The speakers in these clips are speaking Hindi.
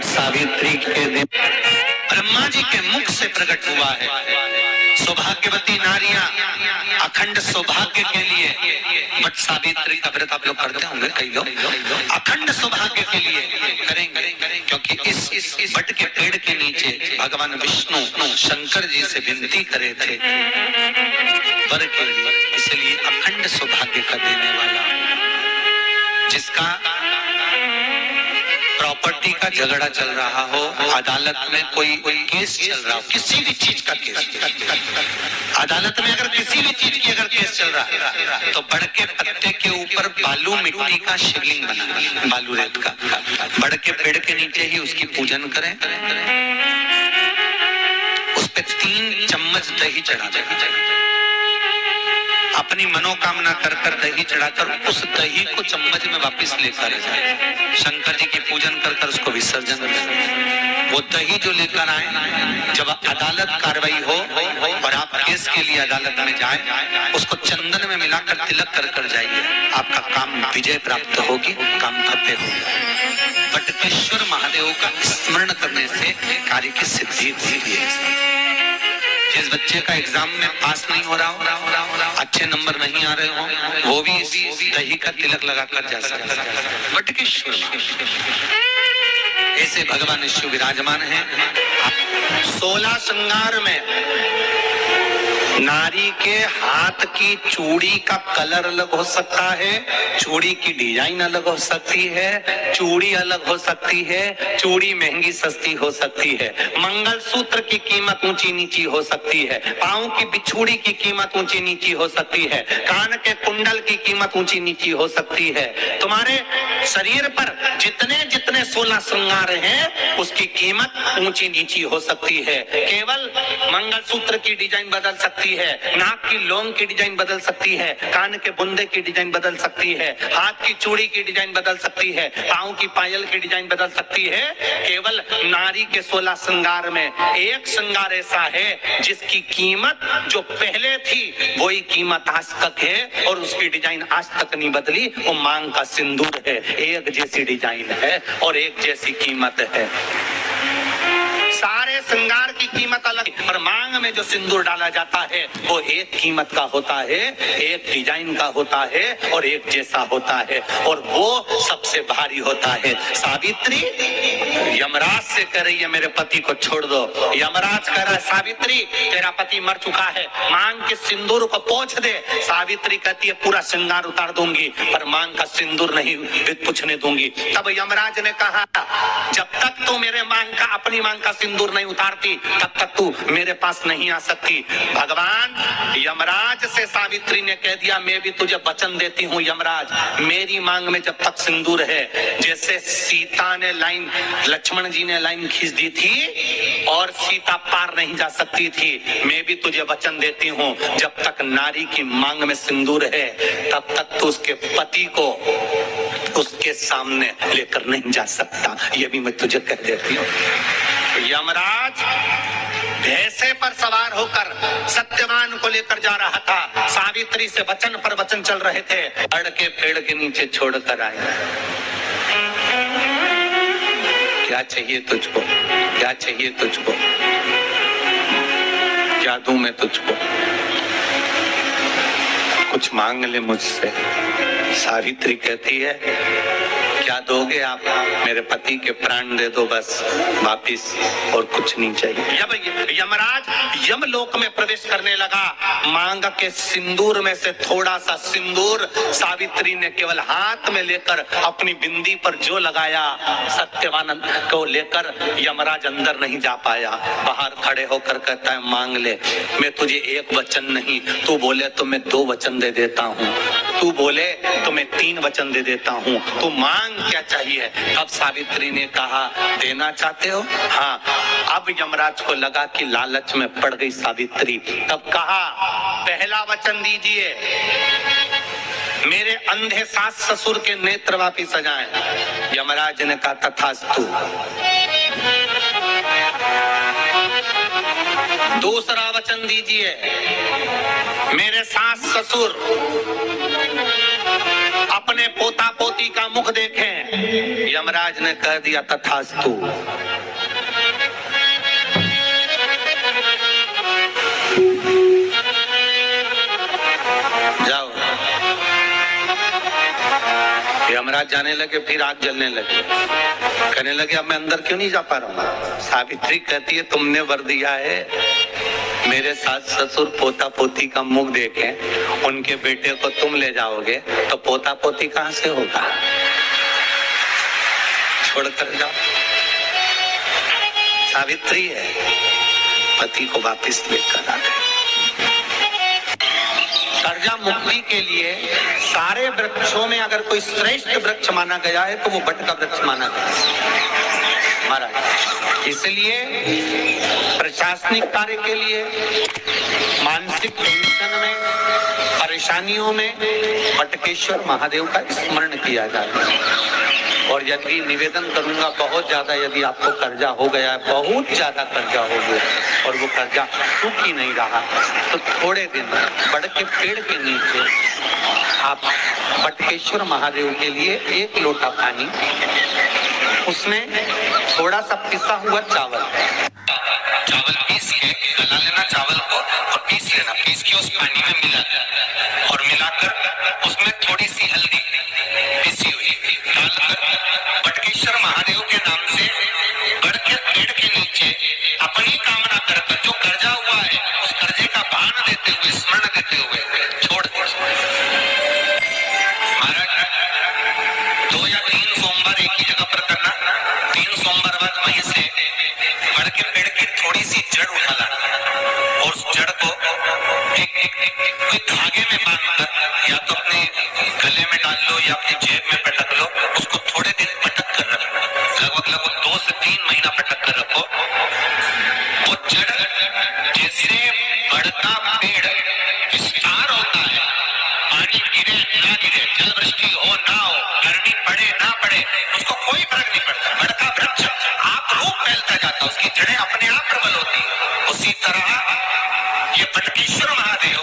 वट सावित्री के दिन ब्रह्मा जी के मुख से प्रकट हुआ है। सौभाग्यवती नारियां अखंड सौभाग्य के लिए वट सावित्री का व्रत आप लोग करते होंगे, कई लोग अखंड सौभाग्य के लिए करेंगे, क्योंकि इस वट के पेड़ के नीचे भगवान विष्णु शंकर जी से विनती करे थे वर के लिए, इसलिए अखंड सौभाग्य का देने वाला, जिसका प्रॉपर्टी का झगड़ा चल रहा हो, अदालत में कोई केस चल रहा हो, किसी भी चीज का केस, अदालत में अगर किसी भी चीज की अगर केस चल रहा है तो बड़ के पत्ते के ऊपर बालू मिट्टी का शिवलिंग बना, बालू रेत का, बड़ के पेड़ के नीचे ही उसकी पूजन करें, उस पे 3 चम्मच दही चढ़ा दें, अपनी मनोकामना कर कर दही चढ़ाकर उस दही को चम्मच में वापस लेकर जाए, शंकर जी की पूजन कर कर उसको विसर्जन करें। वो दही जो लेकर आए, जब अदालत कार्रवाई हो और आप केस के लिए अदालत में जाए, उसको चंदन में मिलाकर तिलक कर कर जाइए, आपका काम विजय प्राप्त होगी, काम करते होगा। वटकेश्वर महादेव का स्मरण करने से कार्य की सिद्धि होती है। जिस बच्चे का एग्जाम में पास नहीं हो रहा हो, अच्छे नंबर नहीं आ रहे हो, वो भी इस दही का तिलक लगाकर जा सकता है। वटकेश्वर ऐसे भगवान शिव विराजमान हैं। 16 श्रृंगार में नारी के हाथ की चूड़ी का कलर अलग हो सकता है, चूड़ी की डिजाइन अलग हो सकती है, चूड़ी अलग हो सकती है, चूड़ी महंगी सस्ती हो सकती है, मंगलसूत्र की कीमत ऊंची नीची हो सकती है, पांव की बिछुड़ी की कीमत ऊंची नीची हो सकती है, कान के कुंडल की कीमत ऊंची नीची हो सकती है। तुम्हारे शरीर पर जितने जितने 16 श्रृंगार हैं, उसकी कीमत ऊंची नीची हो सकती है। केवल मंगलसूत्र की डिजाइन बदल सकती है, नाक की लौंग की डिजाइन बदल सकती है, कान के बुंदे की डिजाइन बदल सकती है, हाथ की चूड़ी की डिजाइन बदल सकती है, पांव की पायल की डिजाइन बदल सकती है। केवल नारी के 16 श्रृंगार में एक श्रृंगार ऐसा है जिसकी कीमत जो पहले थी वही कीमत आज तक है और उसकी डिजाइन आज तक नहीं बदली। वो मांग का सिंदूर है, एक जैसी डिजाइन है और एक जैसी कीमत है। सारे श्रृंगार की कीमत अलग, पर मांग में जो सिंदूर डाला जाता है वो एक कीमत का होता है, एक डिजाइन का होता है और एक जैसा होता है, और वो सबसे भारी होता है। सावित्री यमराज से कह रही है मेरे पति को छोड़ दो। यमराज कह रहा है सावित्री तेरा पति मर चुका है, मांग के सिंदूर को पोंछ दे। सावित्री कहती है पूरा श्रृंगार उतार दूंगी पर मांग का सिंदूर नहीं पूछने दूंगी। तब यमराज ने कहा जब तक तू मेरे मांग का अपनी मांग का सिंदूर नहीं उतारती तब तक तू मेरे पास नहीं आ सकती। भगवान यमराज से सावित्री ने कह दिया मैं भी तुझे वचन देती हूँ यमराज, मेरी मांग में जब तक सिंदूर है, जैसे सीता ने लाइन, लक्ष्मण जी ने लाइन खींच दी थी और सीता पार नहीं जा सकती थी, मैं भी तुझे वचन देती हूँ जब तक नारी की मांग में सिंदूर है तब तक तू उसके पति को उसके सामने लेकर नहीं जा सकता, ये भी मैं तुझे कह देती हूँ। यमराज भैंसे पर सवार होकर सत्यवान को लेकर जा रहा था, सावित्री से वचन पर वचन चल रहे थे, अड़ के पेड़ के नीचे छोड़कर आए। क्या चाहिए तुझको, क्या चाहिए तुझको, क्या दूं मैं तुझको, कुछ मांग ले मुझसे। सावित्री कहती है क्या दोगे आप, मेरे पति के प्राण दे दो बस वापिस, और कुछ नहीं चाहिए। जब यमराज यमलोक में प्रवेश करने लगा, मांग के सिंदूर में से थोड़ा सा सिंदूर सावित्री ने केवल हाथ में लेकर अपनी बिंदी पर जो लगाया, सत्यवान को लेकर यमराज अंदर नहीं जा पाया। बाहर खड़े होकर कहता है मांग ले, मैं तुझे एक वचन नहीं, तू बोले तो मैं 2 वचन दे देता हूँ, तू बोले तो मैं 3 वचन दे देता हूँ, तू मांग क्या चाहिए। अब सावित्री ने कहा देना चाहते हो, हाँ। अब यमराज को लगा कि लालच में पड़ गई सावित्री, तब कहा पहला वचन दीजिए मेरे अंधे सास ससुर के नेत्र वापिस आ जाएं। यमराज ने कहा तथास्तु। दूसरा वचन दीजिए मेरे सास ससुर अपने पोता पोती का मुख देखें। यमराज ने कह दिया तथास्तु। जाओ। यमराज जाने लगे, फिर आग जलने लगे। कहने लगे अब मैं अंदर क्यों नहीं जा पा रहा हूँ। सावित्री कहती है तुमने वर दिया है, मेरे सास ससुर पोता पोती का मुख देखें, उनके बेटे को तुम ले जाओगे तो पोता पोती कहां से होगा, छोड़कर जाओ। सावित्री है, पति को वापस लेकर आ गए। कर्जा मुक्ति के लिए सारे वृक्षों में अगर कोई श्रेष्ठ वृक्ष माना गया है तो वो बट का वृक्ष माना गया है महाराज। इसलिए प्रशासनिक कार्य के लिए, मानसिक टेंशन में, परेशानियों में बटकेश्वर महादेव का स्मरण किया जाता है। और यदि निवेदन करूंगा बहुत ज्यादा, यदि आपको कर्जा हो गया है, बहुत ज्यादा कर्जा हो गया और वो कर्जा चूक ही नहीं रहा, तो थोड़े दिन बड़ के पेड़ के नीचे आप बटकेश्वर महादेव के लिए 1 लोटा पानी, उसमें थोड़ा सा पिसा हुआ चावल पीस के गला लेना, चावल को और पीस लेना, पीस के उस पानी में मिला और मिलाकर उसमें थोड़ी सी हल्दी पिसी हुई डालकर बटकेश्वर महादेव के नाम से बड़ के पेड़ के नीचे अपनी कामना कर जो कर्जा हुआ है उस कर्जे का भान देते हुए, स्मरण देते हुए छोड़ दो। महाराज 2 या 3 सोमवार एक ही जगह पर करना, 3 सोमवार बाद वहीं से बड़ के पेड़ की थोड़ी सी जड़ उठा लाना और उस जड़ को कोई धागे में बांधकर या तो अपने गले में डाल लो या अपनी जेब में पटक लो, उसको थोड़े दिन पटक कर रखो, लगभग 2 से 3 महीना पटक कर रखो। वो जड़ जैसे बढ़ता पेड़ विस्तार होता है, पानी गिरे ना गिरे, जल वृष्टि हो ना हो, गर्मी पड़े ना पड़े, उसको कोई फर्क नहीं पड़ता। बढ़ता वृक्ष आप रूप फैलता जाता, उसकी जड़ें अपने आप प्रबल होती। उसी तरह ये बटकेश्वर महादेव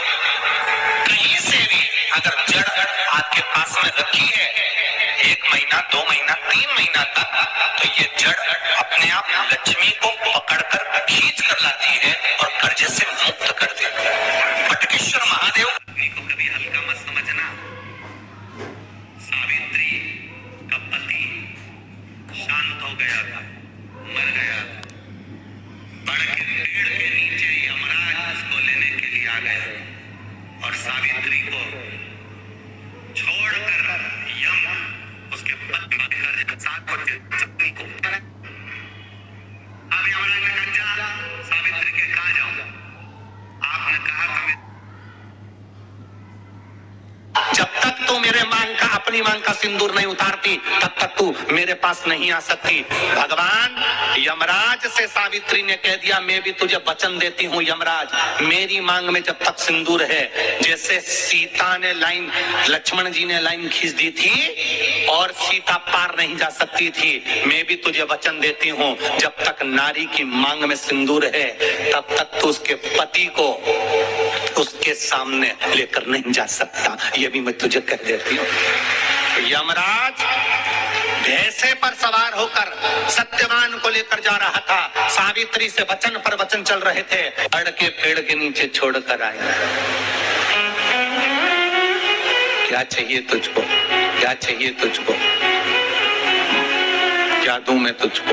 कहीं से भी अगर जड़ आपके पास में रखी है 1 महीना, 2 महीना, 3 महीना तक, तो ये जड़ अपने आप लक्ष्मी को पकड़कर खींच कर लाती है और कर्जे से मुक्त कर देती है। बटकेश्वर महादेव को कभी हल्का मत समझना। सावित्री का पति शांत हो गया था, मर गया था। बड़ के पेड़ के नीचे यमराज उसको लेने के लिए आ गया और सावित्री को छोड़कर यम उसके पति के साथ को अब यमराज ने कहा सावित्री के कहा जाओ, आपने कहा था जब तक तू मेरे मांग का, अपनी मांग का सिंदूर नहीं उतारती तब तक तू मेरे पास नहीं आ सकती। भगवान यमराज से सावित्री ने कह दिया मैं भी तुझे वचन देती हूँ यमराज, मेरी मांग में जब तक सिंदूर है, जैसे सीता ने लाइन, लक्ष्मण जी ने लाइन खींच दी थी और सीता पार नहीं जा सकती थी, मैं भी तुझे वचन देती हूँ जब तक नारी की मांग में सिंदूर है तब तक तू उसके पति को उसके सामने लेकर नहीं जा सकता। ये भी मैं तुझे कह देती हूँ। यमराज भैंसे पर सवार होकर सत्यवान को लेकर जा रहा था, सावित्री से वचन पर वचन चल रहे थे, बड़ के पेड़ के नीचे छोड़कर आए। क्या चाहिए तुझको, क्या चाहिए तुझको, क्या दूं मैं तुझको?